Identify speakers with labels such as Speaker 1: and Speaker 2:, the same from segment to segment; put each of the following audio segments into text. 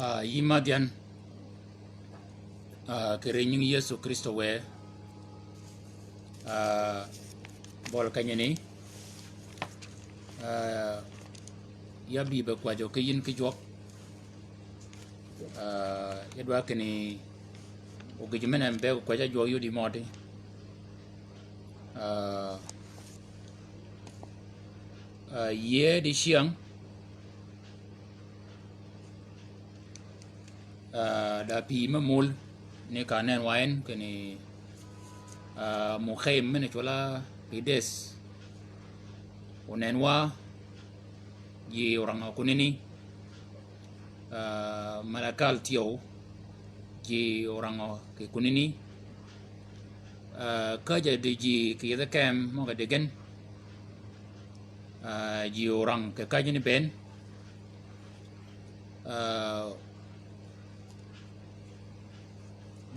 Speaker 1: Yimadian kerenying Yesu Kristo we bol kanyani ya bi ba kwajo ke yin ki jok ya dwa kini o gijimena mbe kwaja jok yudi modi ye di siang da pi mamul ni kanen wain kini mukhaim mene chola pides unenwa yi orang kunini malakal tio ji orang ke kunini kaja di ki the cam mo ga degen ji orang ke kaja ni ben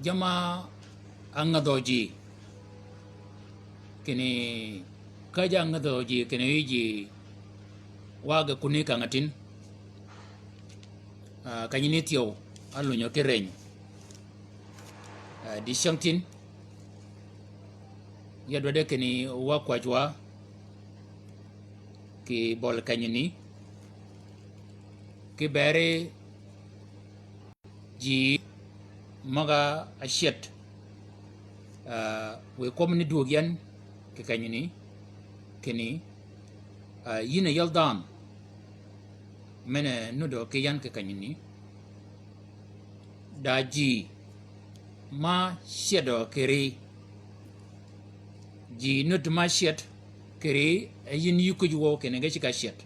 Speaker 1: jama angadoji kini kaja angadoji kini ji waga kunika ngatin kanyini tio alunyo kereny di shangtin ya dode kini wakwa jwa ki bol kanyini ki bere ji maga ashet we komni duogyan ke kanyini kini yina yaldan mene nudo ke yan ke kanyini daji ma shedo keri ji nut ma shet keri yin yuku juwo kene ga chika shet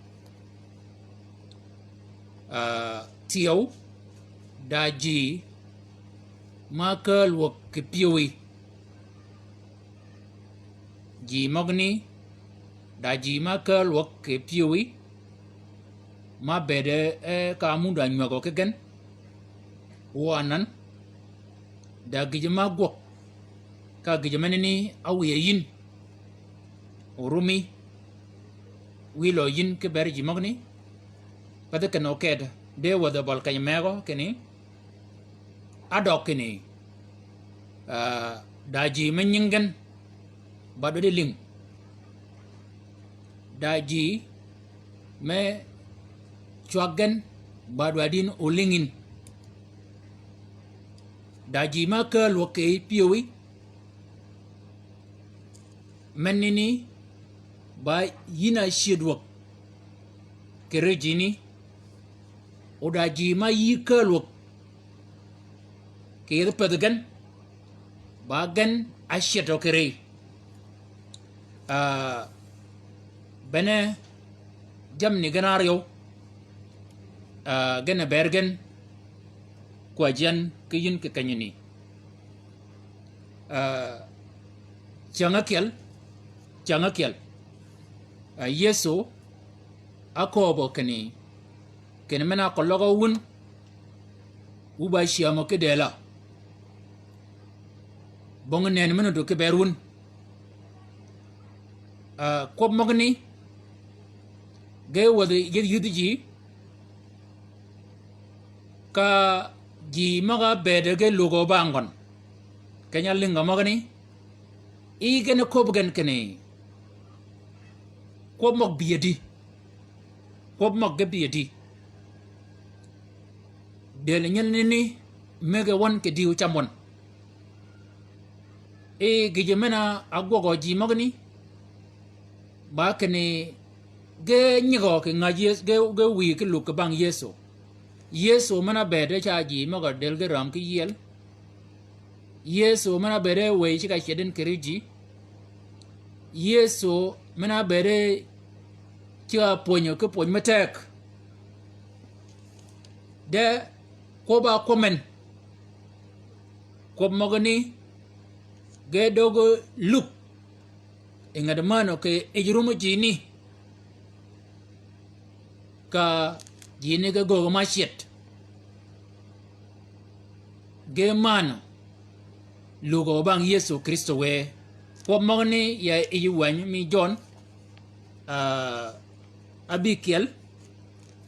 Speaker 1: tiyo daji ma kal wok ke piwi ji mogni daji ma kal wok ke piwi ma bede ka munda nywago ke gen wanan da gijima gok ka gijima ni awiye yin urumi wilo yin ke ber ji mogni pada ke no ked de wada bol kay mego keni adok keni daji menyingen bado de ling daji me chuagan badwadin ulingin daji maka loke piwi menini ba yina shidwak kerejini odaji ma yika lok kere pedagan bagan asheto kere bene jam ni ganario gana bergen kwajan kiyin ke kanyini changakel yeso akobo kani mena kologo wun uba shiamo ke dela bonga nen mena do ke berun ko mogni ge wodi yidi ka ji maga bede ge logo bangon kenya linga magani i gene kobgen kene ko mok biedi ko mok ge biedi de nyel ni mega won ke diu chamon e ge jemena agogo ji magani ba kene ge nyigo ke ngaji ge wi ke luk bang yeso mana bede cha ji maga delge ram ki yel yeso mana bede we chika sheden keriji yeso mana bede cha ponyo ke pon matek de ko ba komen ko mogani ge dogo luk ingada mano ke ejrumo jini ka jini ga gogo mashet ge mano lugo bang Yesu Kristo we ko mogni ya iwan mi John abikel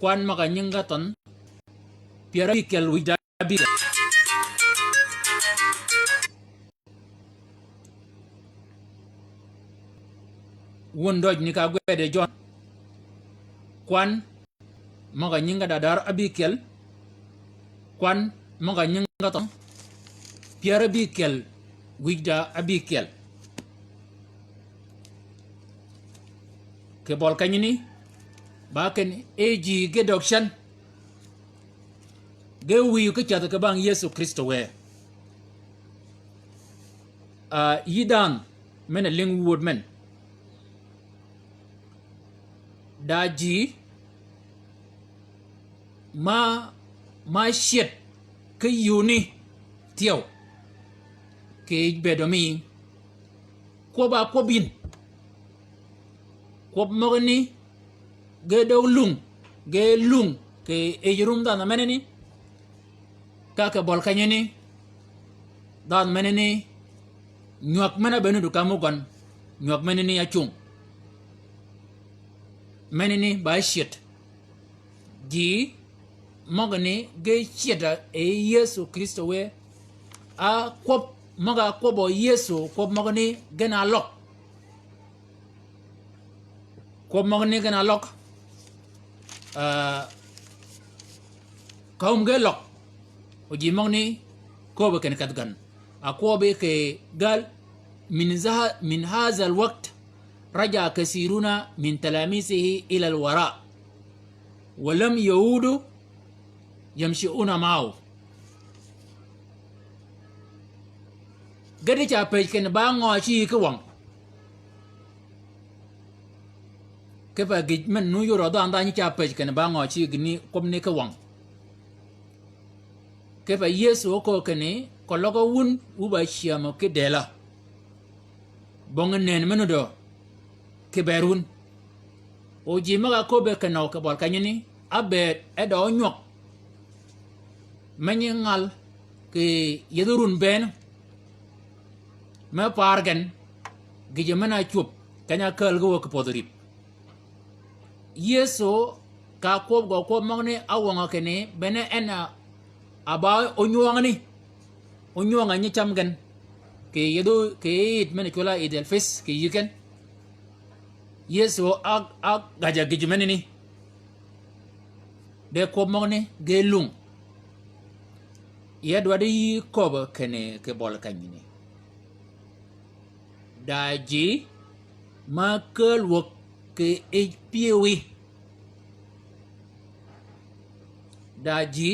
Speaker 1: kwan maka nyingaton piara bikel wida bi wondoj ni ka gwede John kwan maga nyinga dadar abikel kwan maga nyinga to piara bikel wida abikel ke bol kanyini baken eji gedokshan ge wiyu ke chata ke bang Yesu Kristo we yidan men ling wood men daji ma shit ke yuni tiyo ke bedomi ko ba ko bin ko mogni ge do lung ke ejrum da na meneni ka bol kanyeni dan meneni nyok mena benu du kamugon nyok meneni ya chung meneni ba shit ji mogni ge shida e Yesu Kristo we a kop maga kobo Yesu kop mogni gena lok kop mogni gena lok kaum ge lok oji mogni kobo ken katgan akobe ke gal min hadha alwaqt رجع كثيرون من تلاميذه إلى الوراء ولم يعودوا يمشون معه gadi cha pej ken ba ngo chi ke wang ke ba gi men nu yoro da anda ni cha pej ken ba ngo chi gni kom ne ke wang ke ba Yesu ko kene ko logo wun u ba chiamo ke dela bong nen menu do ke berun o ji maga ko be kanau ke bol kanyini abe edo nyok menyengal ke yedurun ben ma pargan gije mana chup kanya kal go ko podrip Yesu ka ko go ko magne awonga kene bene ena aba onyonga ni chamgan ke yedo ke it mena chola idel fes ke yiken Yesu ag gaja gijimeni ni de ko mogne gelung yedwa de ko kene ke bol kanyini daji makel wok ke hpwi daji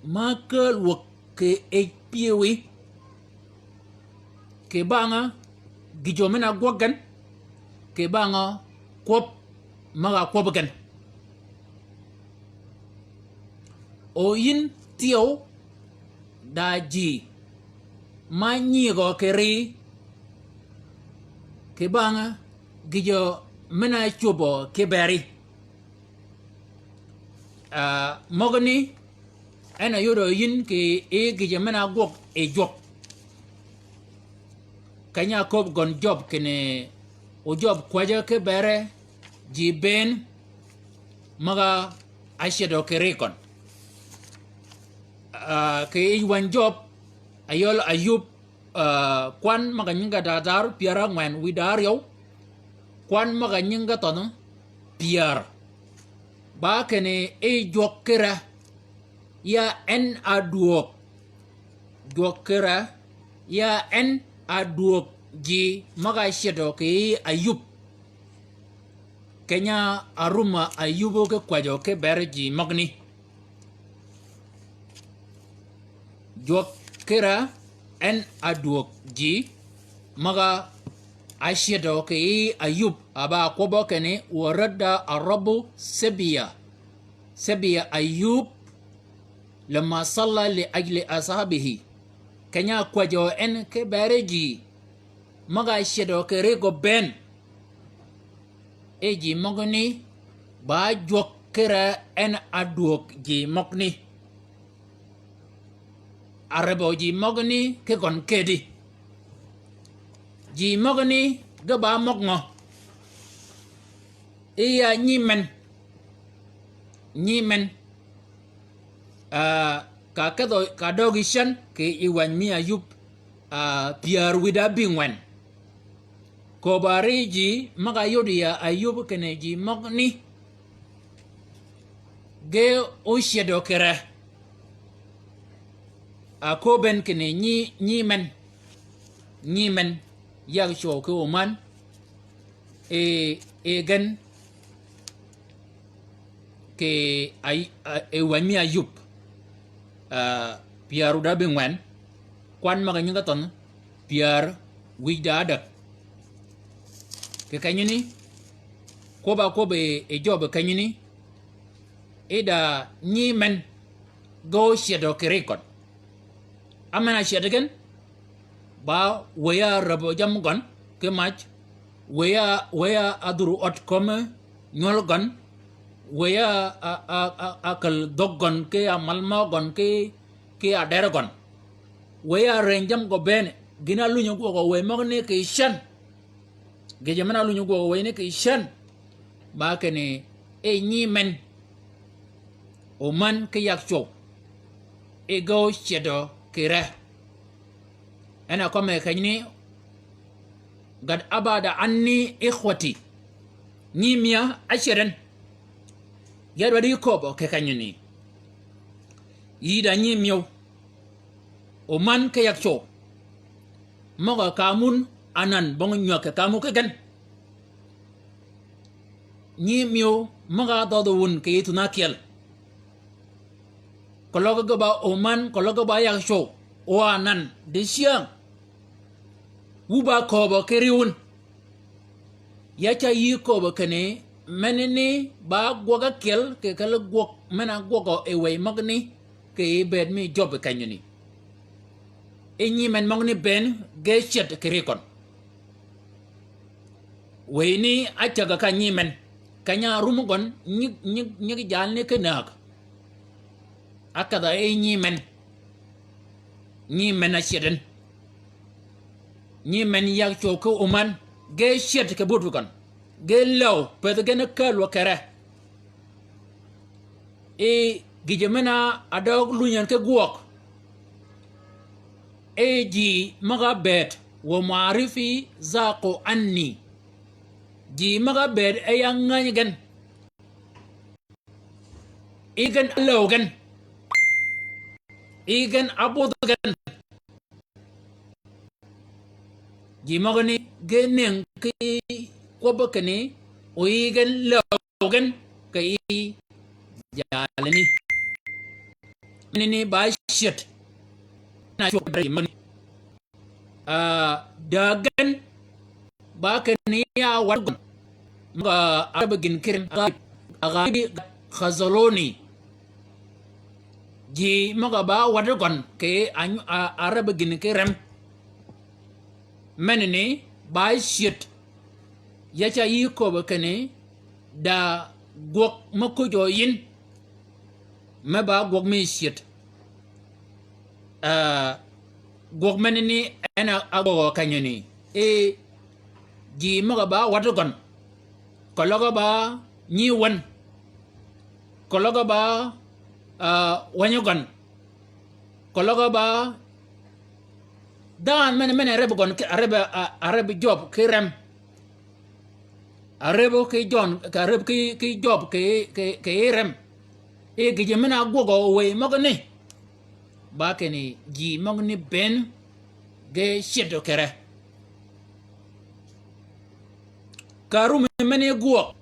Speaker 1: makel wok ke hpwi ke banga gijomena gwagan ke banga kop maga kobagan o yin tiyo daji manyigo keri ke banga gijo mena chubo ke beri mogni ena yodo yin ke e gijo mena gok e jok kanya kop gon job kene o job kwaja ke bere ji ben maga ashedo ke rekon ke wan job ayol ayub kwan maga nyinga dadar piara ngwan widario kwan maga nyinga tono piar ba kene e jokera ya en aduok jokera ya en aduok ji maga shedo ke ayub kenya aruma ayubo ke kwajo ke berji magni jokera en aduok ji maga ashedo ke ayub aba kobo kene warada arabu sebiya ayub lama salla li ajli ashabihi kenya kwajo en ke berji maga shedo ke rego ben eji mogni ba jokera en aduok ji mogni arabo ji mogni ke gon kedi ji mogni ga ba mogno iya nyimen ka dogi shan ke iwan mi ayub piar wida bingwen ko bari ji maga yodi ya ayub kene ji mogni ge o shedo kere ko ben kene ni men yag show ko oman gan ke ay wan mi ayub piar uda bingwen kwan maga nyinga ton piar wida adak ke kanyini ko be job kanyini ida ni men go shedo ke record amana shedagen ba waya rabo jam gon ke match waya aduru ot comme nyol gon waya akal doggon ke amalma gon ke adere gon waya renjam go ben gina lunyo go we magne ke shan ge jamana lunyo go we ne ke shan ba ke ne ni men o man ke yak cho go shedo kire ana kome kanyini gad abada anni ikhwati ni mia ashirin yadwa di kobo ke kanyini yida ni miyo o man ke yakcho moga kamun anan bong nyoke kamu ke gan ni miyo moga dodo wun ke yituna kiel kologa gaba o man kologa ba yakcho o anan de siang wuba kobo keriun yacha yi kobo kene menene ba gwoga kel ke kala gwok mena gwogo e way magni ke bed mi job kanyuni enyi men magni ben ge chet kerikon wayni achaga kanyi men kanya rumugon nyig jalne kenak akada enyi men ni men asheden ni men yak choko oman ge shet ke budukan ge law ped gena kalwa kare gijemena adog lunyan ke guok ji maga bet wa maarifi zaqo anni ji maga bet ayangany gan igen lawgan igen abudugan ji magani genen ki kwabakani o igen lawgan kai jalani ni ba shit na cho bari man dagan ba kan ya wargon ga arbagin kirin agabi khazaloni ji maga ba wargon ke arbagin kiram menene ba shit yacha yi ko ba kane da gok makojo yin ma ba gok mi shit gok menene ana ago kanyani ji maga ba wargon kologa ba ni wan kologa ba wanyogon kologa ba dan men arab gon arab job kirem arabo ke jon arab ke job ke rem ge mena gogo we magni ba ke ni ji magni ben ge shedo kere karu men go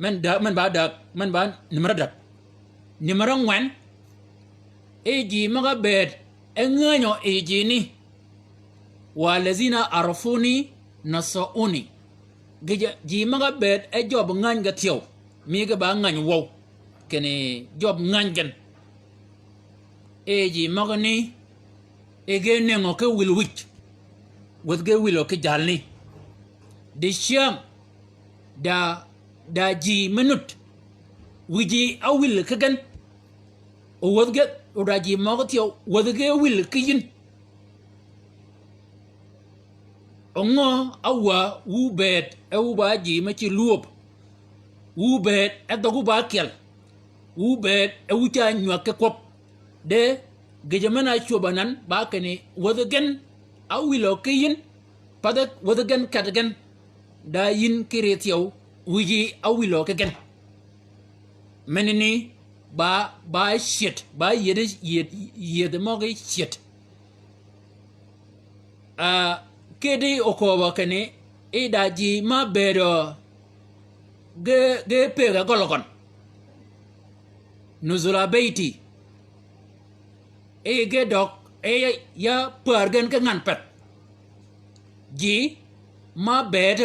Speaker 1: men ba da men ba nimara ngwan ji maga bed enganyo ji ni walazina arafuni nasauni ji maga bed job ngan ga tiyo mi ga ba ngan wow kene job ngan gen ji maga ni ge nengo ke will wich with ge will ke jalni de sham da ji minut wiji awil ke gan o wodge o da ji maga tiyo wodge will ke yin ongo awa wubet ewuba ji machi luop wubet edogu ba kel wubet ewucha nywa ke kop de gejamana chubanan ba kene wadagen awilo kiyin padak wadagen katagen da yin kiret yow wiji awilo kagen menini ba shit ba yede mogi shit kedi okoba kene idaji ma bedo ge pega golokon nuzula beiti ge dok ya pergen ke ngan pet ji ma bed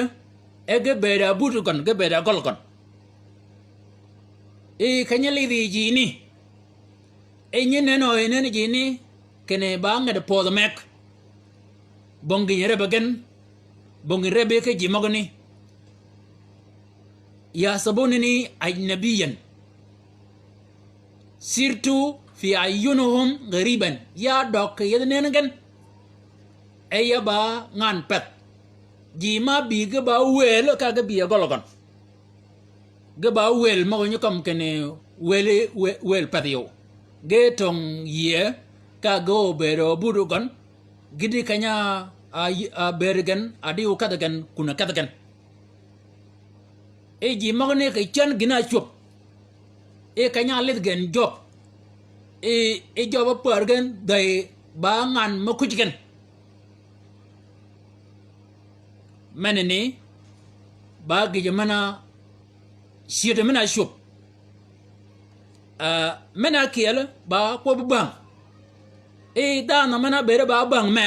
Speaker 1: ge beda butukan ge beda golokon kanyali di ji ni nyene no ene ji ni kene ba ngade podo mek bongi nyere bagen bongi rebe ke ji mogni ya sabunini ajnabiyan sirtu fi ayyunuhum ghariban ya dok yednengen eya ba ngan pet ji ma bi ge ba wel ka ge bi gologon ge ba wel mo nyu kam kene wel patio ge tong ye ka go bero burugon gidi kanya a bergen adiu kadagan kuna kadagan ji magne ke chan gina chup kanya let gen job job pergen dai ba ngan ma kujigen menene ba gi mana siete mena chup mena kiel ba ko bang da na mana bere ba bang me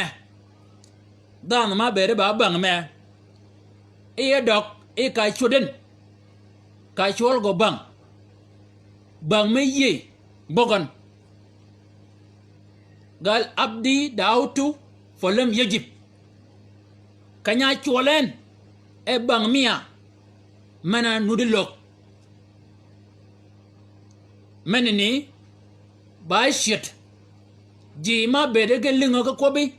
Speaker 1: da na ma bere ba bang me dok ka chuden ka chol go bang me ye bogon gal abdi dautu folam yajib kanya cholen bang mia mana nudilok menini ba shit ji ma bede ge lingo ka kobi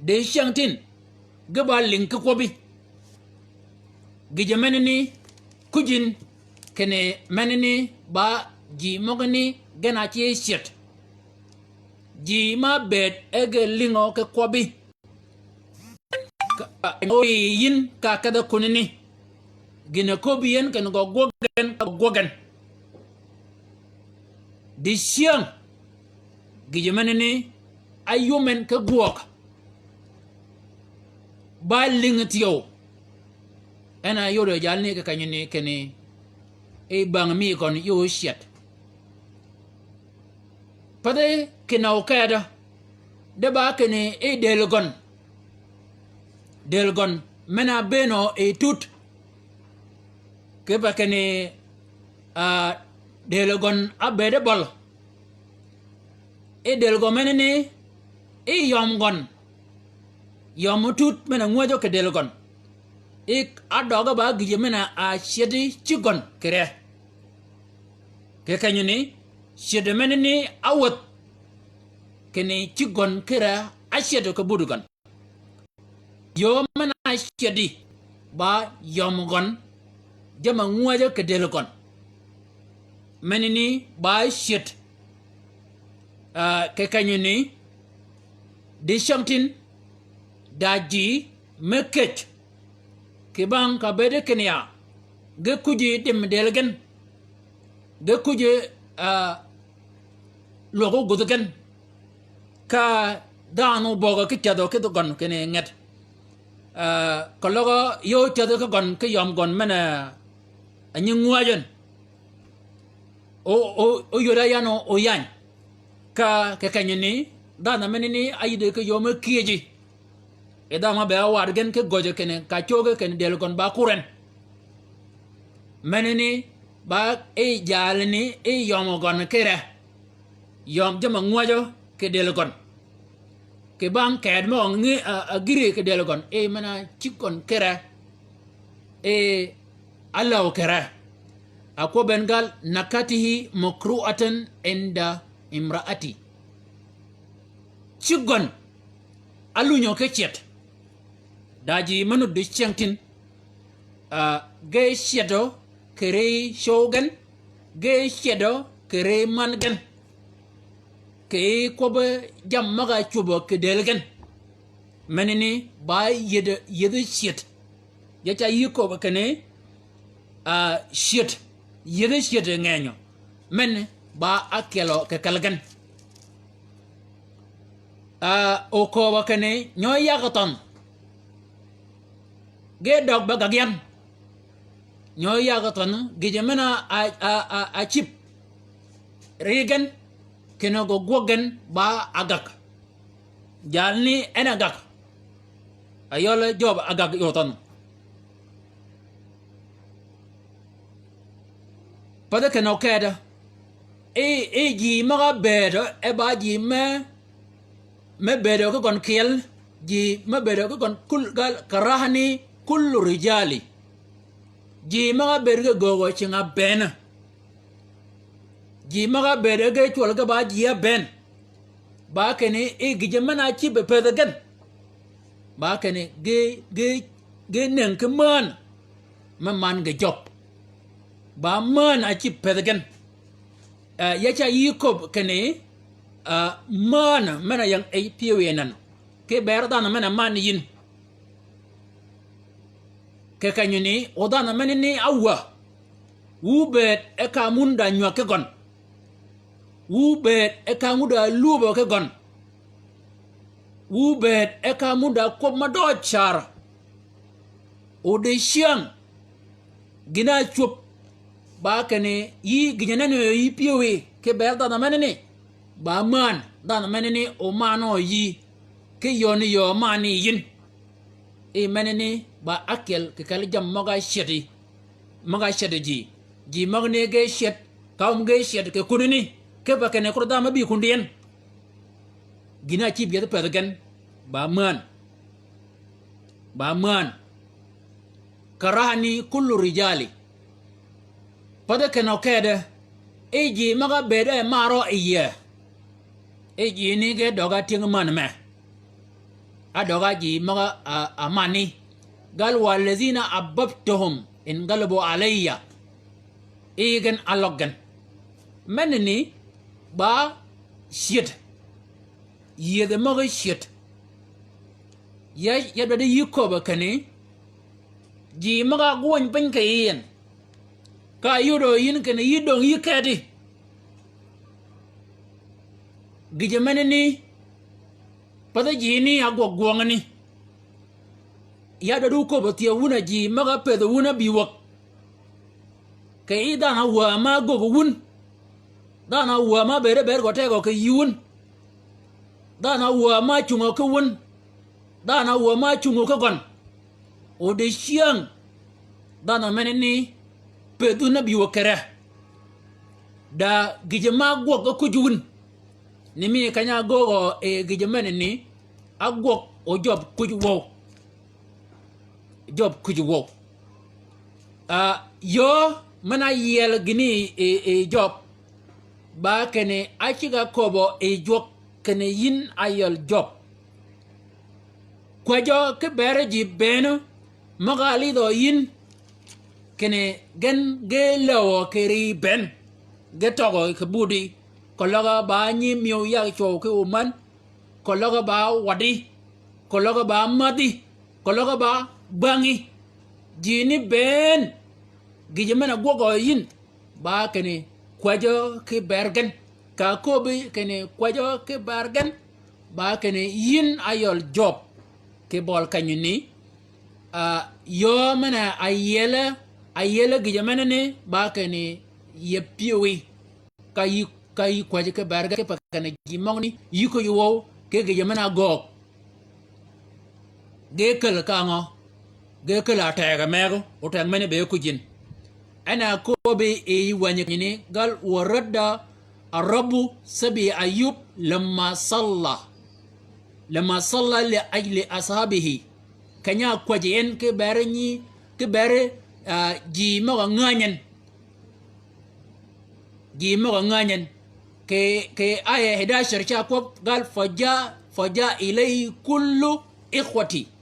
Speaker 1: de shangtin ge ba ling ka kobi ge menini kujin kene menini ba ji mogani gena chi shit ji ma bed ege lingo ka kobi yin ka kada kunini gina kobi yen kan go gogen di siang gijemenene ayumen ka guok ba lingtio ana yodo jalne ka kanyene kene bang mi kon yo shit pade kinau kada de ba kene delgon mena beno tut ke ba kene delgon abede bol delgo menene yomgon yomutut mena ngwajo ke delgon adoga ba gije mena a shedi chigon kere ke kanyuni shedi menene awat kene chigon kere a shedo ke budugon yo mena shedi ba yomgon jama ngwajo ke delgon menene ba shet ke kanyuni di shamtin daji meket ke bang ka bede kenya ge kuji dem delgen ge kuji logo gudugen ka danu boga ke chado ke gon kene nget ko logo yo chado ke gon ke yom gon mena anyngwajen o yoda yano o yan ka ke kanyuni dana menini ayide ke yoma kieji dama be wargen ke goje kene ka choge kene delgon ba kuren menini ba jalni yom gon kere yom jama ngwajo ke delgon ke bang ked mo ngi agiri ke delgon mana chikon kere alaw kere ako bengal nakatihi mukruatan inda imraati chigon alunyo ke chet daji manu du chengtin ge shedo kere shogan ge shedo kere mangan ke ko be jam maga chubo ke delgen menini ba yede shit ya cha yi ko ke ne shit yede shit ngenyo men ba akelo ke kalgan o ko ba ke ne nyoy yagaton ge dog ba gagyan nyoy yagaton ge jamana a chip regen keno go gogen ba agak jalni en agak ayole job agak yoton pada keno keda ji maga bedo e ba ji me bedo ko kon kiel ji me bedo ko kon kul gal karahani kullu rijali ji maga bedo go chinga ben ji maga bere ge chwal ga ba ji ben ba kene e gije mana chi be pe gan ba kene ge nen ke man ge job ba man a chi pe gan ya cha yi ko kene man mana yang e piwe nan ke ber da na mana man yin ke kanyuni odana menini awa ubet e ka munda nywa ke gon ubet e ka muda lubo ke gon ubet e ka muda ko mado char o de shiang gina chup ba kene yi gina ne yi piwe ke ber da na menini ba man da na menini o mano yi ke yoni yo mani yin e menini ba akel ke kali jam maga shedi ji magne ge shed kaum ge shed ke kunini ke ba kene ko da ma bi kundien gina ci bi da gan ba man karahani kullu rijali pada keno kede e ji maga bede maro iye e ji ni ge doga ting man me adoga ji maga amani قال والذين أببتهم انقلبوا علي إيجن ألوغن منني با شيت يدمغ شيت يبدأ يكوب كني جي مغا قوان بنكيين كا يدو ين كني يدو يكادي جي منني pada jini agwa gwangani ya da duko batia wuna ji maga pedo wuna biwak ke ida na wa ma go wun da na wa ma bere go tego ke yun da na wa ma chungo ke wun da na wa ma chungo ke gon o de shiang da na meneni pedo na biwakere da gije ma go ko kujun ni mi kanya go e gije meneni agwo o job kujuwo job kujuwo yo mana yel gini job ba kene achiga kobo jok kene yin ayol job kwajo ke bere ji beno magali do yin kene gen ge lawo keri ben ge togo ke budi kologa ba nyi miyo ya cho ke uman kologa ba wadi kologa ba madi kologa ba bangi jini ben gijemana gogo yin ba kene kwajo ke bergen ka kobi kene kwajo ke bergen ba kene yin ayol job ke bol kanyuni yo mana ayela gijemana ne ba kene yepiwi kai kwajo ke bergen ke pakane jimongni yiko yuwo ke gijemana gog ge kel kango ge kela tega mego o tag mene be kujin ana ko be e wanye ni gal warada arabu sabi ayub lamma salla li ajli ashabihi kanya kwaje en ke bare ni ke bare ji mo nganyen ke aya 11 cha ko gal faja ilay kullu ikhwati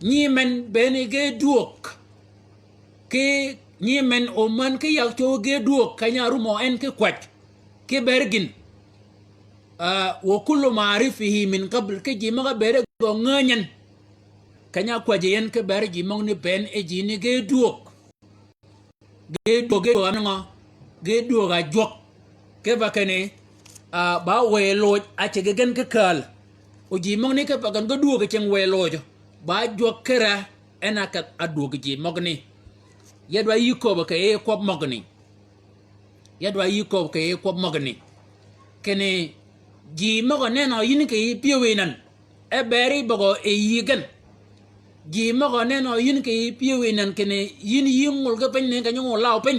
Speaker 1: ni men bene ge duok ke ni men o man ke yak to ge duok kanya rumo en ke kwat ke bergin wa kullu ma'rifihi min qabl ke ji maga bere go nganyen kanya kwa je yen ke bere ji mong ni ben e ji ni ge duok ananga ge duok ga jok ke ba kene ba we lo a che ge gen ke kal o ji mong ni ke ba gan go duok ke chen we lo jo ba jok kera ena ka aduok ji mogni yadwa yiko ba ke e ko mogni yadwa yiko ke e ko mogni kene ji mogo neno yin ke piwe nan e beri bogo e yigen ji mogo neno yin ke piwe nan kene yin yingul ga pen ne ga nyong law pen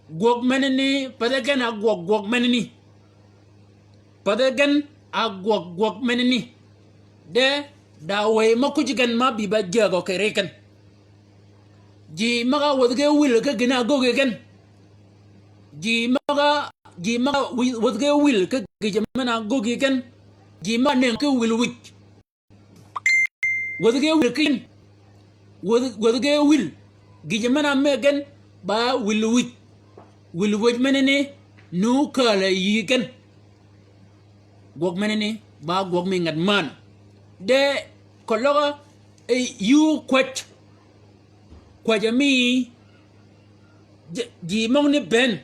Speaker 1: gog meneni padagen a gog meneni padagen a gog meneni de da we makujigan ma bi ba jago ke reken ji maga wodge wil ga gina gogegen ji maga wodge wil ka gijamana gogi kan jima ne ka wil wit wodge wil kin wodge wil gijamana megen ba wil wit menene nu kala yigen gog menene ba gog mi ngat man de kologa e yu kwet kwa jamii jimong ni ben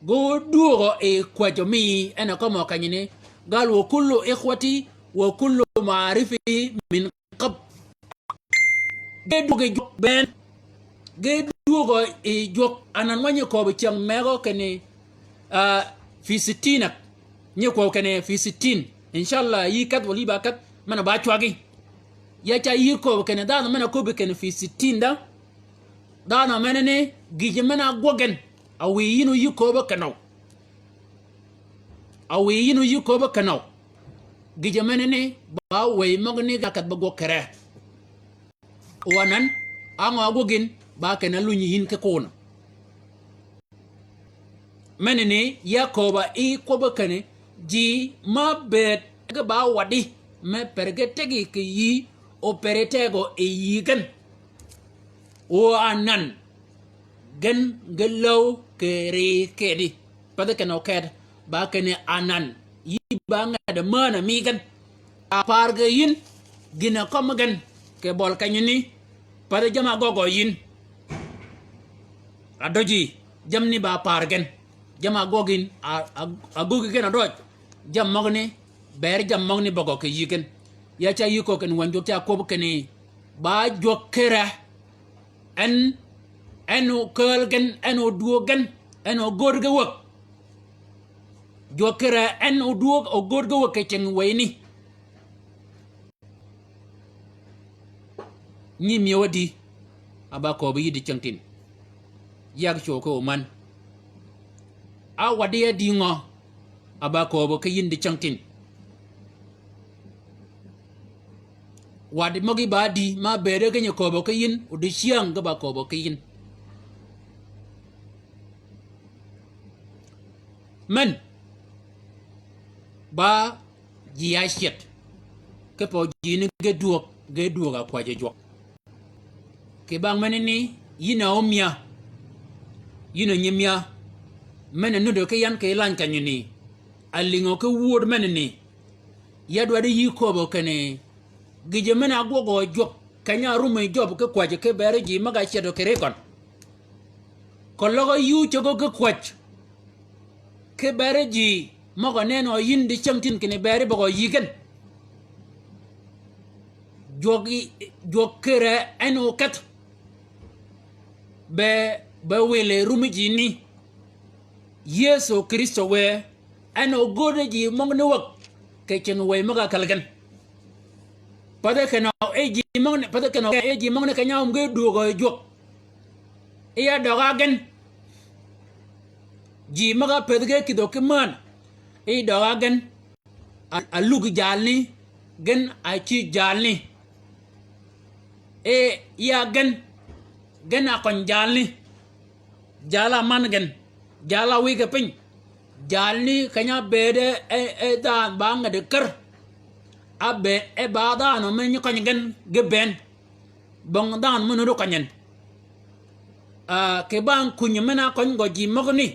Speaker 1: go duogo e kwa jamii ana kama kanyine gal wa kullu ikhwati wa kullu ma'rifi min qab ge ben ge duogo e jok anan wanye ko be chang mego kene fi sitina nye ko kene fi sitin inshallah yi kat wali ba kat mana ba chwagi ya cha yi ko kene da mana ko be kene fi sitin da na menene gije mana gogen awi yinu yiko ba kanau gije menene ba we magni ga kat ba go kere wanan anga gogin ba kana lunyi yin ke kono menene yakoba e ko ba kane ji ma bet ga ba wadi me perge tegi ke yi operetego e yigan o anan gen gelow kere kedi pada keno ked ba kene anan yi ba nga de mana mi gan a parga yin gina kom gan ke bol kanyini pada jama gogo yin adoji jamni ba pargen jama gogin a gogi gen adoj jam mogni ber jam mogni bogo ke yigen ya cha yiko ken wanjo ta ko kene ba jokera eno kelgen eno duogen eno gorga wak jokera eno duog o gorga wak ke cheng weni ni miwadi aba ko bi di chengtin yak cho ko man a wadi di ngo aba ko bo ke yin di chengtin wadi mogi ba di ma bere ke ko bo ke yin u di siang ga ba ko bo ke yin men ba jiya shet ke po jini ge duok a kwaje jok ke bang menini yina omia yina nyimia men no do ke yan ke lan kanyuni alingo ke word menini yadwa de yiko bo kene gije mena gogo jok kanya rume job ke kwaje ke bere ji maga chedo ke rekon kologo yu chogo ke kwach ke bere ji mogo neno yindi changtin kene bere bogo yigen jokere eno kat be wele rumi ji ni Yesu Kristo we eno gode ji mongne wak ke chen we maga kalgan pada kana eji mongne kanya umge duogo jok iya dogagen ji maga pedge kido keman e dogagen alug jalni gen achi jalni e ya gen akon jalni jala man gen jala wiga pin jalni kanya bede e dan banga de ker abe e bada no men ko ngen geben bong dan munu do kanyen ke bang kunya mena kon go ji mogni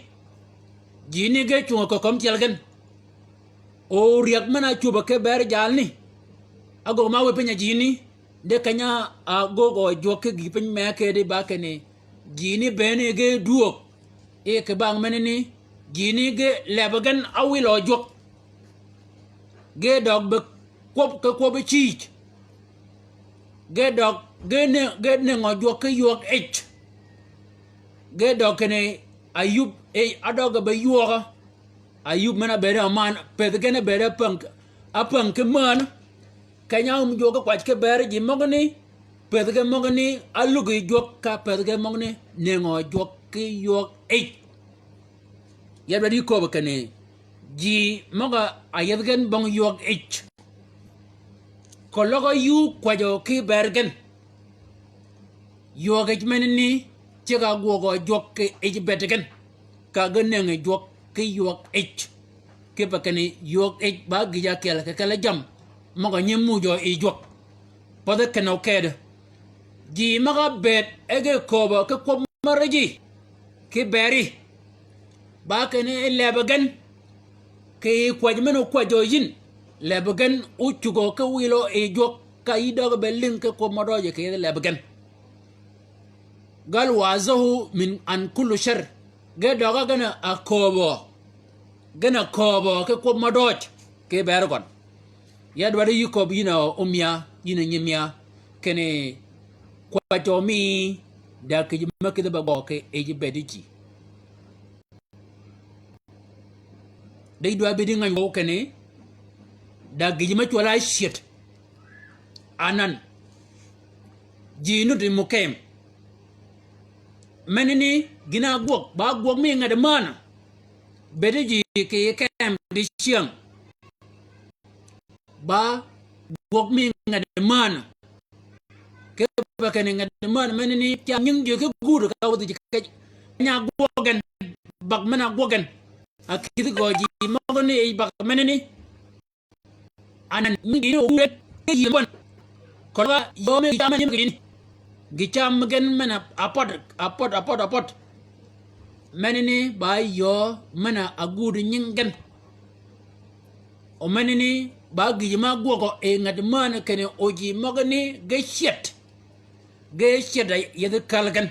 Speaker 1: ji ni ge chu ko kom tiel gen o riak mana chuba ke ber jalni ago ma we penya jini de kanya ago go joke gi pen me ke de ba ke ne jini bene ge duok e ke bang menini jini ge lebagan awilo jok ge dog be ko be chi ge dog ge ne ngo jok ke yok h ge dog ne ayub e adog be yoga ayub mana bere man pe ge ne bere punk apang ke man kanya joga kwat ke bere ji mogni pe ge mogni alugi jok ka pe ge mogni ne ngo jok ke yok h ya bari ko be ne ji moga ayadgen bong yok h ko logo yu kwajo ki bergen yoga menni chega gogo jok ke h betgen ka gnen jok ke yok h ke bakani yok h ba gija kel ke kala jam moga nyemu jo e jok pada keno ked ji moga bet ege koba ke ko maraji ke beri ba kene lebagan ke kwajmeno kwajo yin lebagan uchugo ke wilo e jok ka ido be link ko modoje ke lebagan gal wazahu min an kullu shar ge doga gana akobo ke ko modoj ke bergon yad wadi yukob yina umya yina nyimya kene kwajo mi da ke makide ba go ke e bediji dai do abedi ngango kene da gijima chola shit anan jinu di mukem menini gina gok ba gok mi ngade mana bede ji ke kem di siang ba gok mi ngade mana ke ba kene ngade mana menini kya nying je ke gudu ka wudi ke nya gogen bak mana gogen akiti goji mogoni e bak menini anan mi no wet yibon kola yo me jama nyim gini gicham gen mena apot menini ba yo mena agudu nyingen o menini ba gijima gogo e ngad man kene oji mogoni geshet yede kalgan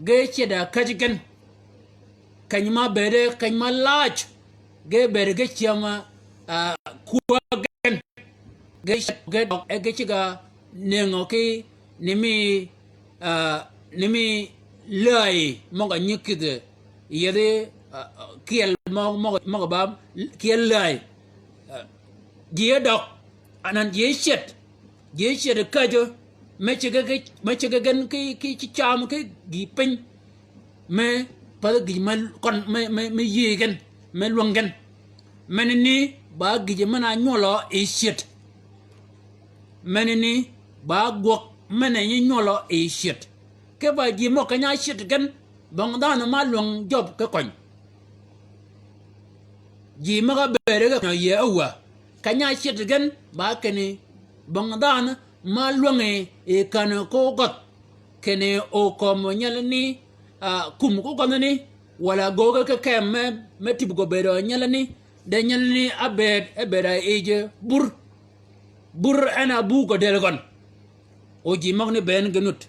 Speaker 1: gesheda kajigan kanyma bere kanyma lach ge bere ge chama kuagen ge dog e ge chiga nengo ki nimi lai moga nyikide yede kiel moga bam kiel lai je dog anan je shet kajo mechiga gen ki cham ki gipin me pada gijimal kon me yegen me luangen menini ba gijimana nyolo e shit menini ba gok meneni nyolo e shit ke ba jimo kanya shit gen bang dan ma luang job ke kon jima ga bere ga ye awa kanya shit gen ba kene bang dan ma luang e kan ko got kene o kom nyalni kum ko konani wala goga ke kem me tib go bedo nyalani de nyalani abeda eje bur ana bu go delgon o ji magni ben genut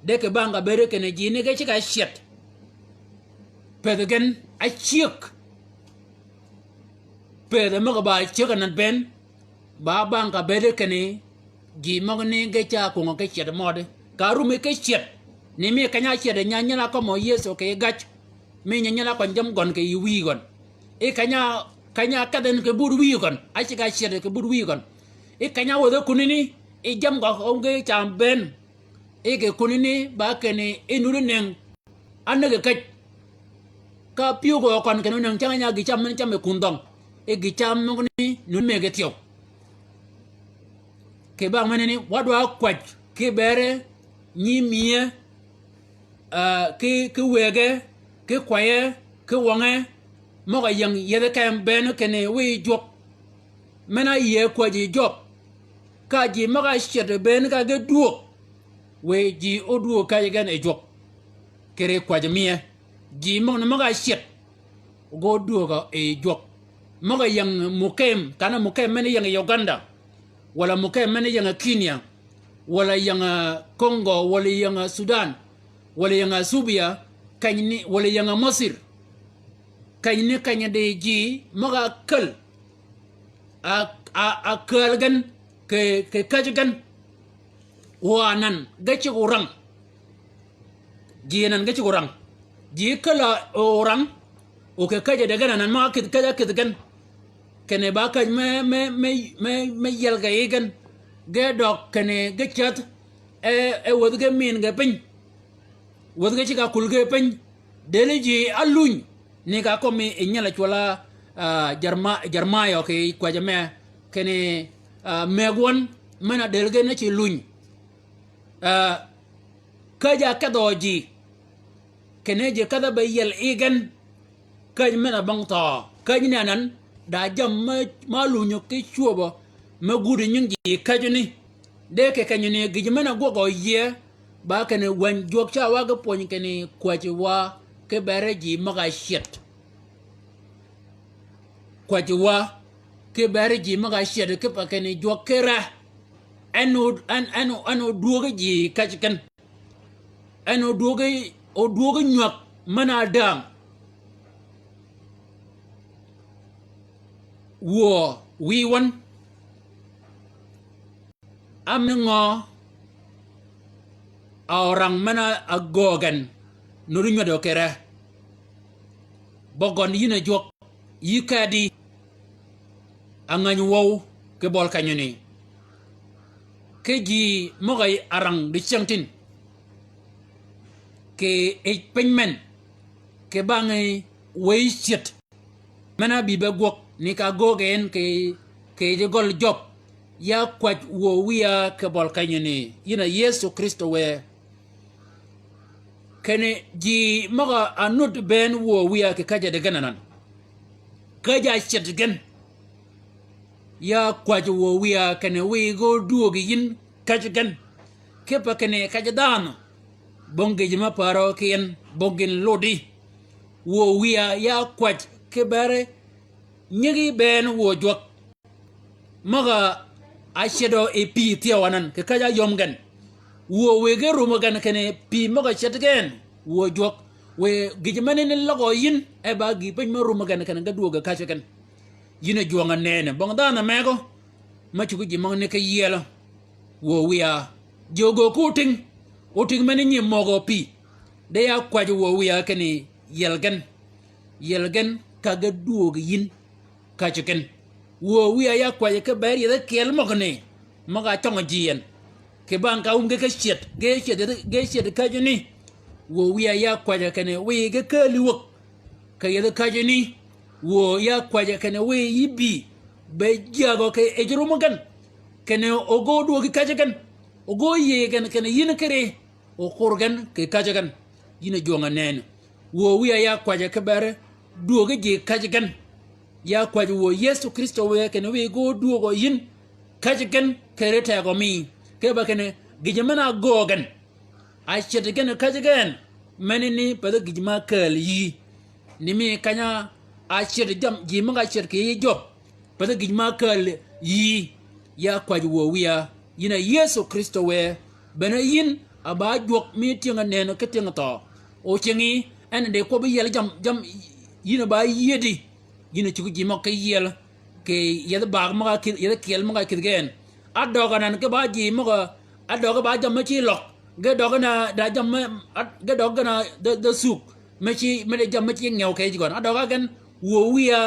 Speaker 1: de ke banga bere ke ne ji ne ke chika shet pedegen a chik pede maga ba chika nan ben ba banga bere ke ne ji magni ge cha ko ke shet mode karu me ke shet ni mi kanya chere nyanya la ko mo yeso ke gach mi nyanya la ko jam gon ke wi gon e kanya kaden ke bur wi gon a chi ga chere ke bur wi gon e kanya wo de kunini e jam go onge cham ben e ke kunini ba ke ni e nuru nen an ke kach ka piu go kon ke nen chanya gi cham men cham e kundong e gi cham mo ni nu me ge tio ke ba menini wadwa kwach ke bere ni mie ke wege ke kwaye ke wange moga yang yede kam ben kene wi jop mena ye kwaji jop ka ji moga shed ben ka ge duo we ji oduo ka yegen e jop kere kwaji mie ji moga shed go duo ga e jop maga yang mukem kana mukem meni yang Uganda wala mukem meni yang Kenya wala yang Congo wala yang Sudan wala yang Subia kanyni wala yang Masir kanyni kanya de ji maga kal a kalgan ke kajigan wanan gaci orang jinan gaci orang ji kala orang o ke kaja daga nan ma kaja kitgan kene ba kaj me yelga yegan ga dok kene gachat wodga min ga pin wodga ci ka kulge pin dele ji aluñ ni ka ko mi nyala chola jarma yo ke kwa jame kene megwon mana delge na ci luñ kaja kadoji kene je kada ba yel igen kaj mena bangta kaj nanan da jam ma luñu ke chuobo ma gudu nyingi kajuni de ke kanyuni gijmana gogo ye ba kene wan jok cha waga pon kene kwaji wa ke bereji maga shet kwaji wa ke bereji maga shet ke pa kene jok kera anu duoga ji kajikan anu duoga nyak mana dam wo wi wan amengo orang mana agogan nurunya do kera bogon yina jok yikadi anganyu wow ke bol kanyuni ke ji mogay arang di changtin ke penmen ke bangay way shit mana bibe gok ni ka gogen ke je gol job ya kwat wo wiya ke bol kanyuni yina Yesu Kristo we kene ji maga anut ben wo wiya ke kaja de gananan kaja shit gen ya kwat wo wiya kene we go duogi yin kaja gen kepa kene kaja dan bonge jima paro kien bongin lodi wo wiya ya kwat ke bare nyigi ben wo jok maga ashedo e pi tiawanan ke kaja yomgan wo wege rumagan kene pi maga chetgen wo jok we gijmane ne logo yin e ba gi pen ma rumagan kene ga duoga kaja kan yina juanga nene bong dana mego ma chugu jimang ne ke yela wo wiya jogo kuting oting mane nyi mogo pi de ya kwaji wo wiya kene yelgan kaga duoga yin kajiken wo wiya ya kwaje ke bari da kel mogne maga tonga jiyen ke banka umge ke shet kajini wo wiya ya kwaje kene we ge kaliwok ke yeda kajini wo ya kwaje kene we yibi be jago ke ejru magan kene ogo do ge kajiken ogo yegen kene yin kere o korgan ke kajiken yina jonga nen wo wiya ya kwaje ke bare do ge je kajiken ya kwaji wo Yesu Kristo we kene we go duogo yin kajiken kereta go mi ke ba kene gijmana gogan a chetigen kajigen menini pada gijma kal yi nimi kanya a chet jam ji manga chet ke job pada gijma kal yi ya kwaji wo wiya yina Yesu Kristo we bana yin aba jok mi tinga neno ke tinga to o chengi en de ko bi yel jam yina ba yedi yina chugu jima ke yel ke yeda bag maga ke yeda kel maga kitgen adoga nan ke ba ji maga adoga ba jam chi lok ge doga na da jam ge doga na da suk mechi mele jam mechi ngew ke jigon adoga gan wo wiya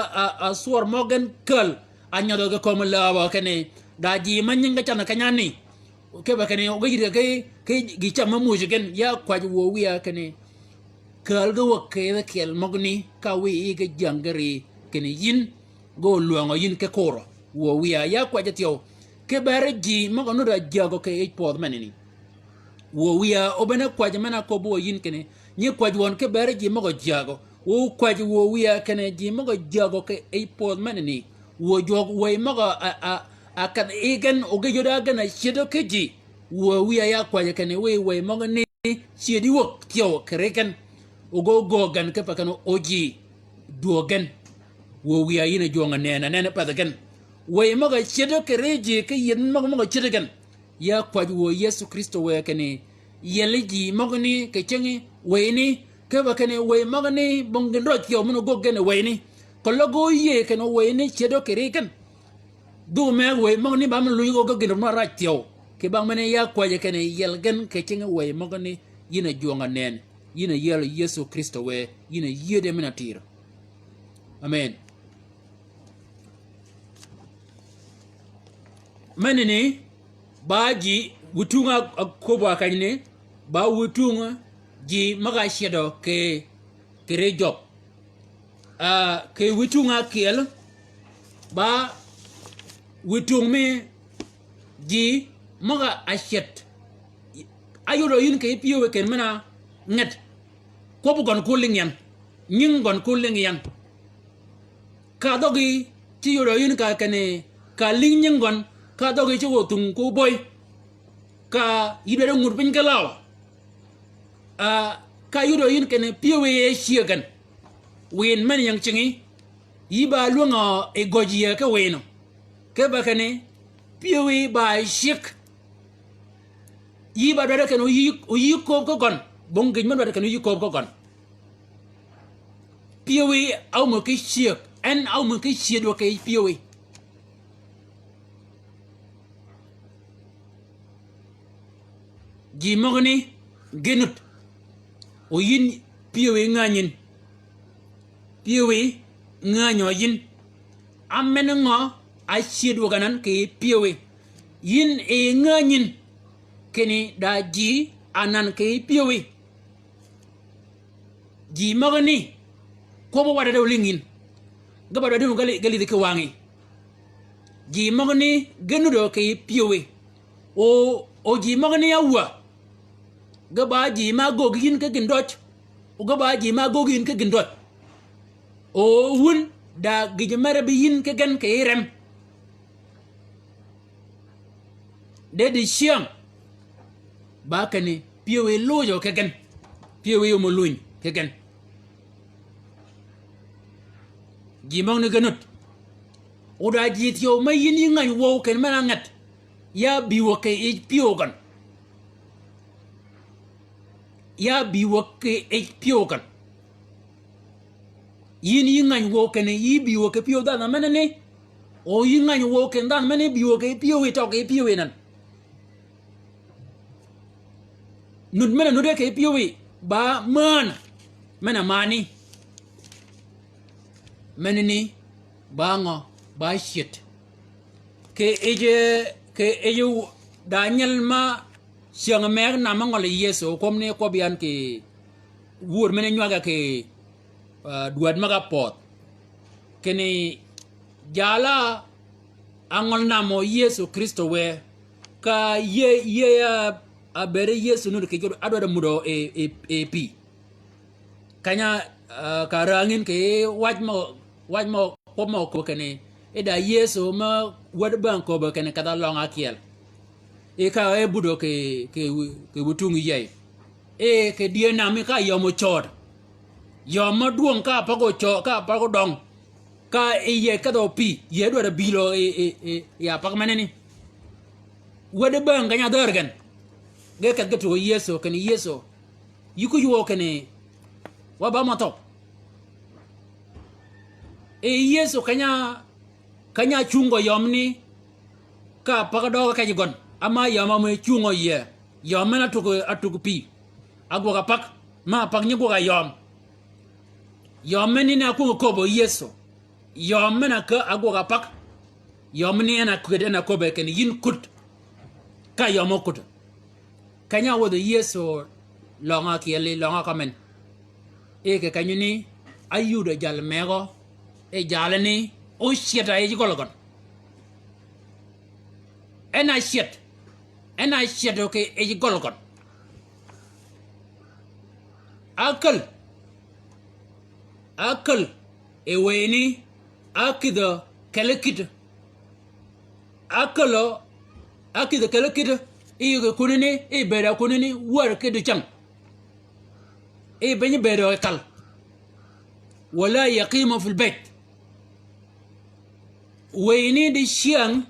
Speaker 1: a suor mogen kel anya doga ko mala wa kene da ji manyinga chana kanyani ke ba kene o ge ke gi chama mu jigen ya kwa wo wiya kene kel go ke kel mogni ka wi ge jangari kene yin go luango yin ke koro wo wiya ya kwa jatio ke bare ji mago no da jago ke pod manini wo wiya obena kwa jamana ko bo yin kene ni kwa won ke bare ji mago jago wo kwa wo wiya kene ji mago jago ke pod manini wo jog wo mago a kan egen oge yoda gana shedo ke ji wo wiya ya kwa kene we mago ni shedi wo tio kreken ogo go gan ke pakano oji dogen wo wi ayina jonga nena padagan way maga chedo kereje ke yen maga chedagan ya kwaj wo Yesu Kristo we kene yeliji magni ke chengi way ni ke ba kene way magni bongin rot yo muno gogene way ni kologo ye kene way ni chedo kereken du me way magni bam lu go gogene ma ratio ke bang mene ya kwaj kene yelgen ke chengi way magni yina jonga nen yina yel Yesu Kristo we yina yede minatira amen manene baji wutunga koba kanyne ba wutunga ji maga shedo ke rejob ke wutunga kel ba wutung me ji maga ashet ayoro yin ke piyo ken mana nget ko bu gon kuling yan nying gon kuling yan ka dogi ti yoro yin ka kane ka ling nying gon ka dogi ci wotung ko boy ka yidere ngur pin galaw ka yoro yin kene piyo ye shiegan wen man yang chingi yiba luanga e gojiya ka weno ke ba kane piyo ba shik yiba dara kene yi ko ko gon bongin man dara kene yi ko ko gon piyo au mo ke shiek en au mo ke shiedo ke piyo ji mogni genut o yin piwe nganyin piwe nganyo yin amen ngo a shiedo ganan ke piwe yin e nganyin keni da ji anan ke piwe ji mogni ko bo wada do lingin gaba do gali de ke wangi ji mogni genudo ke piwe o ji mogni yawa gaba ji ma gogin ke gindot o gaba ji ma gogin ke gindot o wun da gijmara bi yin ke gan ke rem de di siam ba kane piwe lojo ke gan piwe yo mo luñ ke gan ji mong ne ganut o da ji tiyo may yin ngay wo ken mana ngat ya biwo ke piyo gan ya biwo ke piyo gan yin ngay wo ken yi biwo ke piyo da na mana ne o yin ngay wo ken dan mana biwo ke piyo to ke piyo nan nud mana nud ke piyo ba mana mani menini bango ba shit ke eje Daniel ma siang mer na mangol Yesu komne ko bian ke wur mene nywaga ke duad maga pot kene jala angol na mo Yesu Kristo we ka ye a bere Yesu no ke jodo ado mudo e pi kanya karangin ke wajmo pomo ko kene eda Yesu ma wad ban ko ba kene kada long akiel e ka e budo ke butungi yai e ke die na mi ka yomo chod yomo duon ka pago cho ka pago dong ka e ye ka do pi ye do da bilo ya pak maneni wad ban ganya dorgan ge ka geto Yesu kene Yesu yuko yuo kene wa ba mato e Yesu kanya chungo yomni ka pagado ka jigon ama yama me chungo ye yomena atuku pi agwa ka pak ma pak nyi go yom yomeni na ku ko bo Yesu yomena ka agwa ka pak yomni na ku de na ko be ken yin kut ka yomo kut kanya wo de Yesu longa kiele longa kamen e ke kanyini ayudo jal mego e jalani o sheta e jikologon ena shet okay e jikologon akal e weni akido kelekit akido kelekit e go kunini e bera kunini war ke de chang e benyi bera kal ولا يقيم في البيت Waini di siang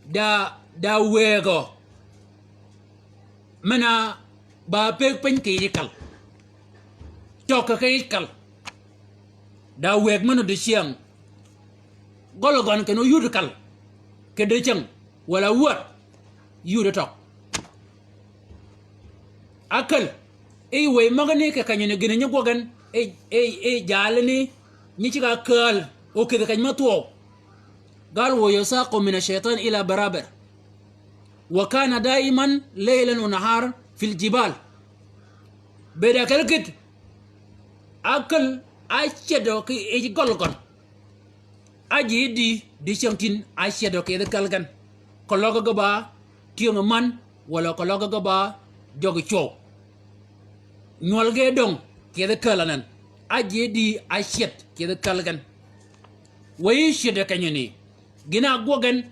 Speaker 1: da wego mana ba pek pen ki kal tok ka kal da weg manu di siang gologon ke no yud kal ke de chang wala wat yud tok akal e we magane ke kanyene gene nyogogan e jalani ni ci ka kal o ke de kany matuo قال ويساق من الشيطان إلى برابر وكان دائما ليلا ونهار في الجبال بدا كالكت أكل أشيدو كي إيجي قلقن أجي دي شمتين أشيدو كي إذا كالكن كالوغا غبا تيوم من ولا كالوغا غبا جوغي شو نوالغي دون كي إذا كالنن أجي دي أشيد كي إذا كالكن ويشيدو كنيني gina gogan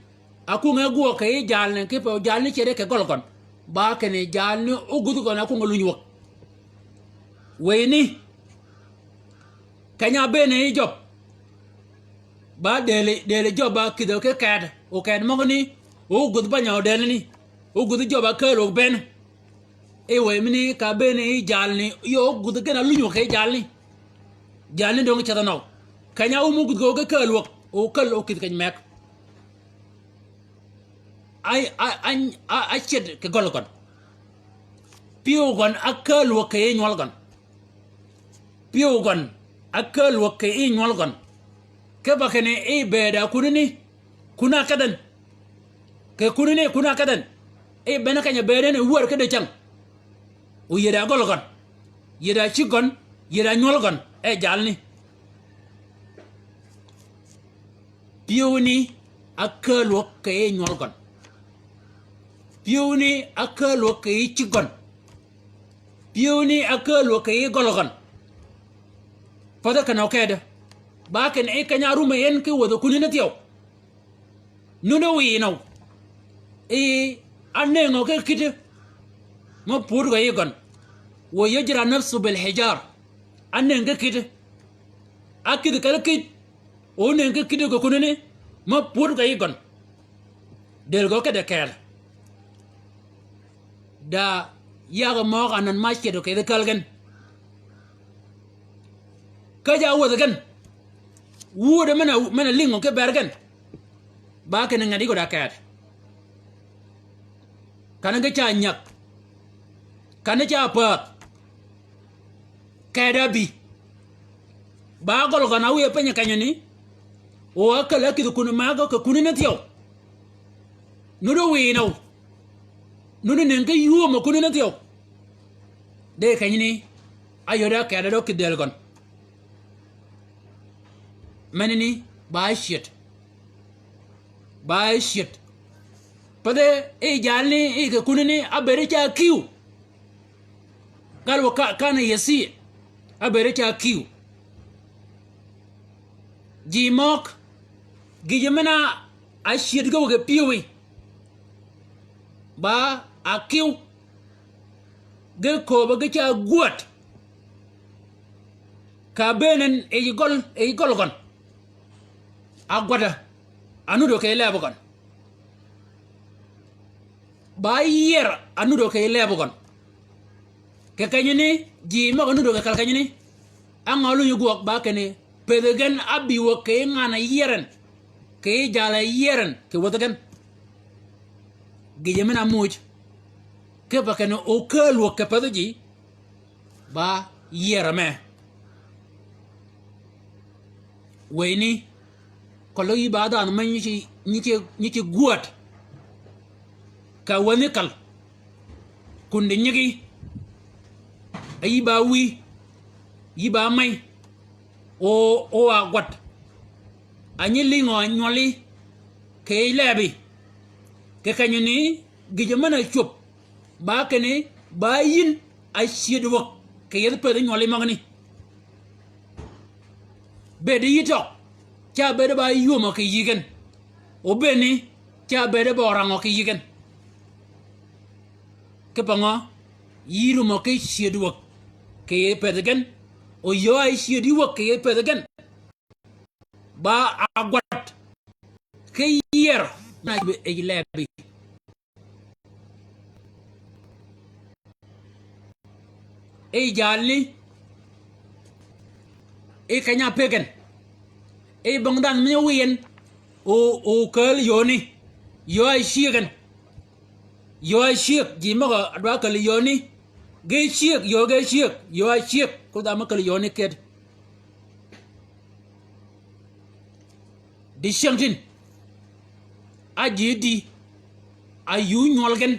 Speaker 1: aku nga go kay jalne ke po jalne chere ke golgon ba kene jalne ugudu gona ku ngulu nyuk weni kanya bene job ba dele job ba kido ke kad o kad mogni ugudu ba nyaw dele ni ugudu job ba kero ben e we mini ka bene jalne yo ugudu gena lu nyuk kay jalne dong chata naw kanya umugudu go ke kelo o kal o kid kany mek ay ched ke golgon piugon akal wo ke nyolgon piugon akal wo ke nyolgon ke bakene e beda kunini kuna kadan ke kunini kuna kadan e bena kanya beda ne wor ke de chang o yeda golgon yeda chigon yeda nyolgon e jalni piuni akal wo ke nyolgon piuni akal wo ke chigon piuni akal wo ke gologon pada kana okeda ba ken e kanya ruma yen ke wodo kunina tiyo nuno wi no e anne ngo ke kite mo pur ga yegon wo yajra nafsu bil hijar anne ngo kite akid kala kit o ne ngo kite go kunene mo pur ga yegon del go ke de kel da yaga mo anan ma chedo ke de kalgan kaja wodo gan wude mana lingo ke bergan ba ke ngadi go da kat kana ga cha nyak kana cha pat kada bi ba gol gana we penya kanyani o akala ki kunu mago ka kunu na tiyo nudo we no nudo nenga yuo mo kunu na tiyo de kanyani ayoda kada do ki delgon manini ba shit pade e jalni e ka kunini abere cha kiu galwa kana yasi abere cha kiu jimok gijemena a shit go ge piwi ba a kiu ge ko ba ge cha guat ka benen e gol gon agwada anudo ke lebogon ba yer anudo ke lebogon ke kanyini ji ma anudo ke kalkanyini angalu yugo ba kene pedegen abi wo ke ngana yeren ke jala yeren ke wotagen gijemena muj ke ba kene o kelo ke pedoji ba yerame weni kolo yi ba dan man ñi ci guat ka woni kal kunde ñigi ayi ba wi yi ba may o agot anyi lingo nyoli ke lebi ke kanyuni gije mana chop ba kene ba yin a shedwo ke yed pe nyoli magni be de yito cha bede ba yumo ke yigen o beni cha bede ba orango ke yigen ke panga yiru mo ke shedwo ke pedegen o yo ay shedi wo ke pedegen ba agwat ke yer na be e lebi e jalli e kanya pegen e bangdan mi wien o kel yoni yo ai shigen yo ai shik ji ma ga dwa kel yoni ge shik yo ai shik ko da ma kel yoni ket di shangtin ajidi ayu nyolgen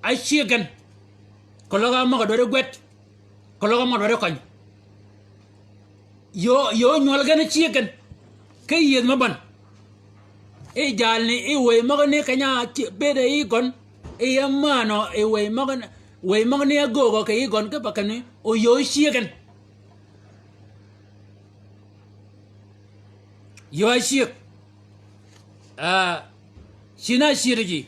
Speaker 1: ai shigen ko la ma ga do gwet ko la ma do kan yo nyolgen shigen ke yed ma ban e jalni e we magane kanya bede e gon e yamano e we magane gogo ke e gon ke bakane o yo shigen yo shik shina shirji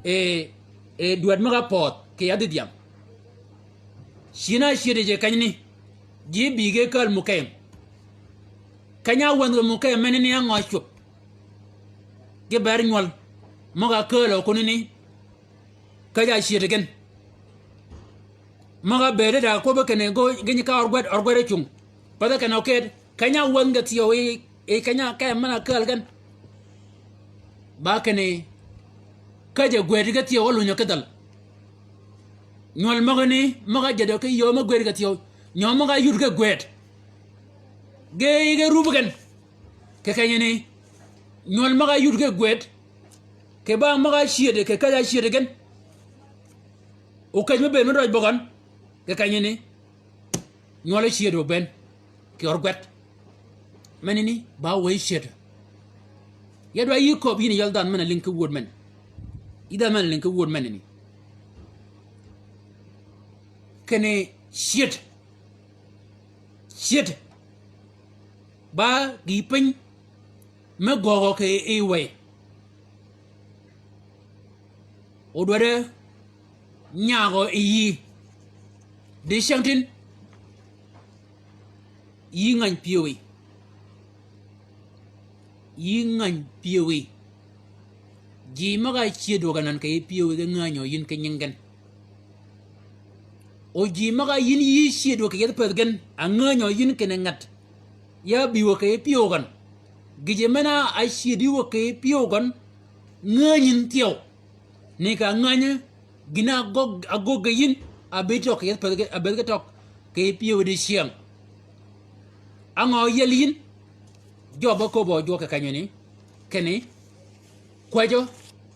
Speaker 1: e duat maga pot ke yadidiam shina shirji kanyni ji bige kal mukem kanya wandre mukem menini yango chup ge bar nyol maga kalo kunini kaja shirgen maga bere da ko bakane go gini ka orgwet chung pada kana oked kanya wanga tiyo e kanya kay mana kal gan bakane kaja gwet ga tiyo lu nyokadal nyol magani maga jado ke yo ma gwet ga tiyo nyom maga yur ga gwet ge rubugan ke kanyene nyol maga yur ga gwet ke ba maga shiede ke kaja shiede gan o kajme be no raj bogan ke kanyene nyol shiede ben ke orgwet manini ba way shiede yadwa yiko bi ni yaldan mana link wood man ida man link wood manini kene shiede ba gipin me gogo ke ewe odware nyago yi de shantin yi ngan piwi ji maga chiedo ganan ke piwi ga nganyo yin ke nyingen o ji maga yin yi chiedo ke yed pedgen anganyo yin ke ngat ya biwo ke piogan gije mena a chiediwo ke piogan nganyin tiyo ne ka nganya gina agog yin abeto ke yed pedgen abedge tok ke piwi de siang ango yelin joba ko bo jo ka kanyoni kene kwajo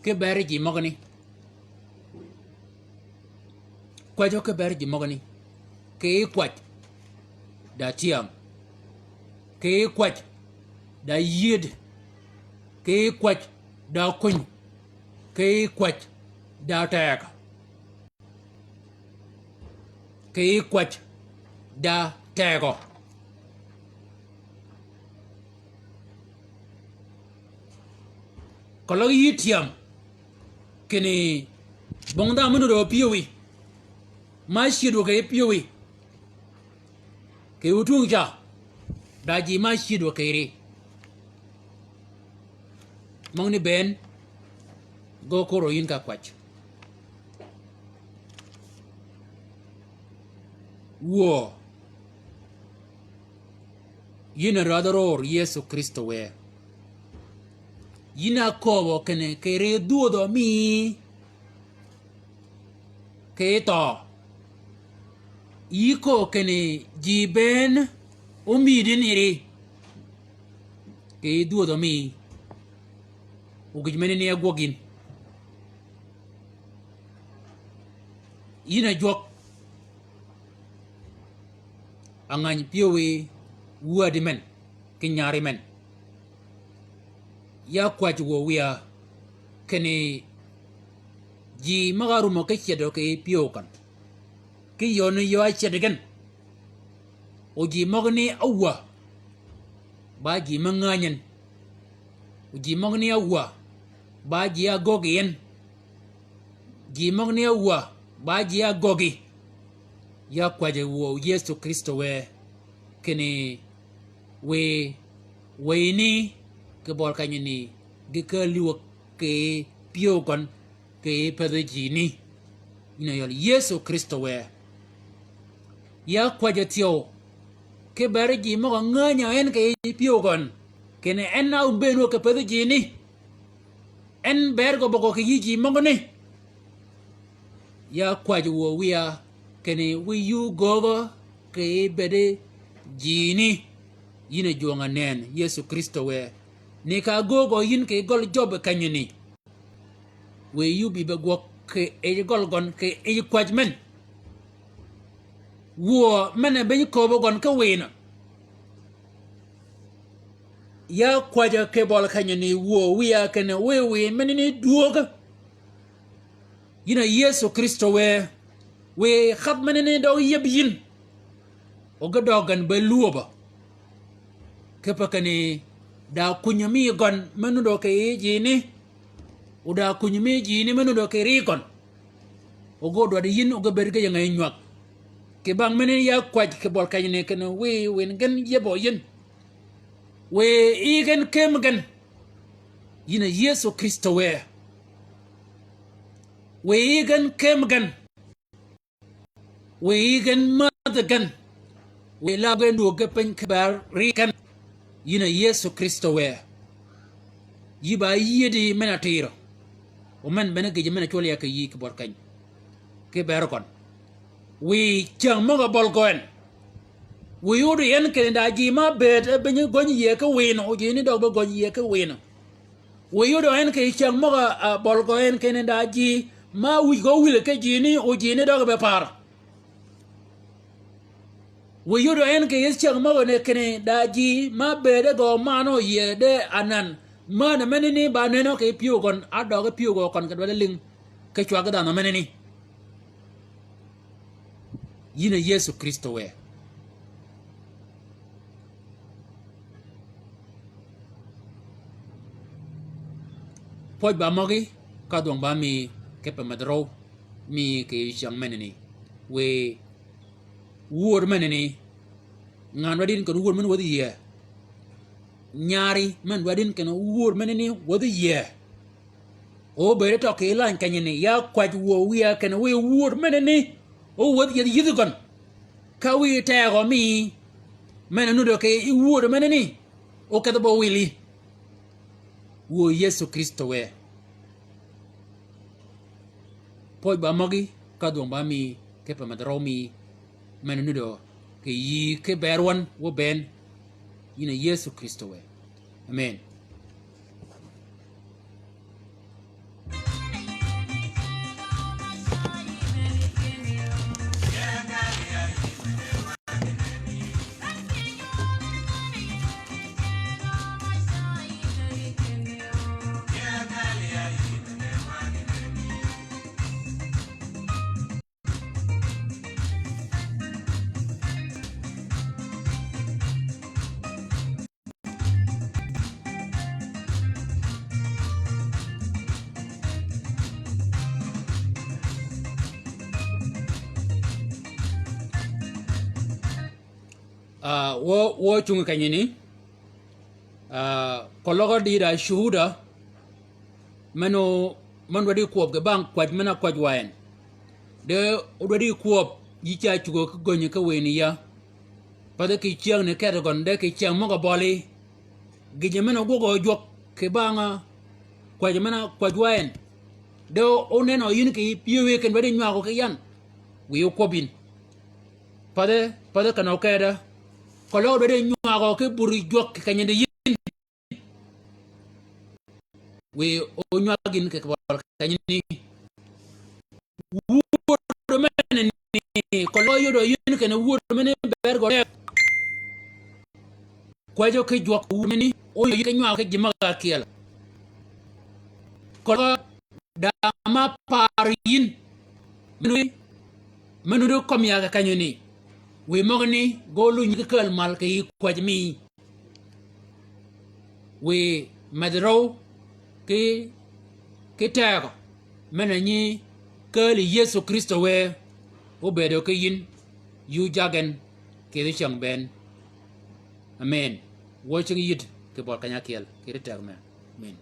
Speaker 1: ke bari ji mogani ke kwaj da tiam ke kwaj da yid ke kwaj da kun ke kwaj da taka ke kwaj da tego kalau yitiam kene bongda munu do piwi ma shido ke piwi ke utunja daji ma shido ke re mangni ben go koro yin ka kwach wo yina radoror Yesu Kristo we yina kobo kene ke re duodo mi ke to yiko kene jiben umidin iri ke duodo mi ugijmeni ne agogin yina jok angany piyowe wuadi men ke nyari men ya kwaj wo wia kene ji magaru mo ke chedo ke piyokan ke yono yo a chedegan o ji mogni awa ba ji manganyen o ji mogni awa ba ji agogien ji mogni awa ba ji agogi ya kwaje wo Yesu Kristo we kene we we ni ke bol ka ni ge ke liwo ke pio kon ke pedeji ni ina yol Yesu Kristo we ya kwaje tio ke berji mo nganya en ke pio kon kene en na ubeno ke pedeji ni en bergo boko ke yiji mo ni ya kwaje wo wia kene we you gogo ke bede jini yina jonga nen Yesu Kristo we ni ka gogo yin ke gol job kanyini we you bi be go ke e gol gon ke e kwajmen wo mena be ko bo gon ka wena ya kwaja ke bol kanyini wo wiya kene we menini duoga yina Yesu Kristo we khat menini do yebyin o ga dogan be luoba ke pakani da kunyami gon menu do ke jini uda kunyami jini menu do ke rikon o go do yin o ga berga yang ay nyak ke bang menini ya kwaj ke bol kanyini kene we ngen yebo yin we igen kemgen yina Yesu Kristo we igen kemgen we igen madagan we lagen do ke pen kbar rikan yina Yesu Kristo yiba yidi menatiro o men bena geje mena chole ka yi ke bor kany ke ber kon we chang mo ga bol goen we yodo yen ke da ji ma bet benye gonyi ye ka we no ji ni do go gonyi ye ka we no we yodo yen ke chang mo ga bol goen ke da ji ma wi go wile ke ji ni o ji ni do be par we yodo yen ke yes chang mo ne ke da ji ma be de go ma no ye de anan ma na menini ba ne no ke piu gon ado ke piu go kon ke do ling ke chwa ga da no menini yina Yesu Kristo poj ba mogi ka dong ba mi ke pe madro mi ke chang menini we wor menini ngan wadin ko wor men wadi ye nyari men wadin ken wor menini wadi ye o be to ke lan kanyini ya kwaj wo wiya ken we wor menini o wadi ye yidugon ka wi ta go mi men nu do ke wor menini o ka bo wili wo Yesu Kristo poj ba mogi ka dong ba mi ke pe madro mi men nu do ke yi ke berwan wo ben yina Yesu Kristo amen wo chung kanyini kologo di da shuhuda mano man wadi kuop ke bang kwaj mena kwaj waen de wadi kuop yicha chugo ko gonye ka weni ya pada ki chiang ne ka gon de ki chiang mo ga boli gije mena go jok ke banga kwaj mena kwaj waen de oneno yin ki piwe ken wadi nywa ko ke yan wi ko bin pada kana okeda kolo do de nywa ko ke buri jok ke nyende yin we o nywa gin ke bol kanyini wudo men ni kolo yodo yin ke ne wudo men bergo ko jo ke jok men ni o yo ke nywa ke jima ka kiel kolo da ma par yin menu do kom ya ka kanyini we mogni golu ni ke mal ke kwajmi we madro ke tago menani ke Yesu Kristo o bedo ke yin yu jagen ke de chang ben amen watching yit ke bol kanya kiel ke tek me min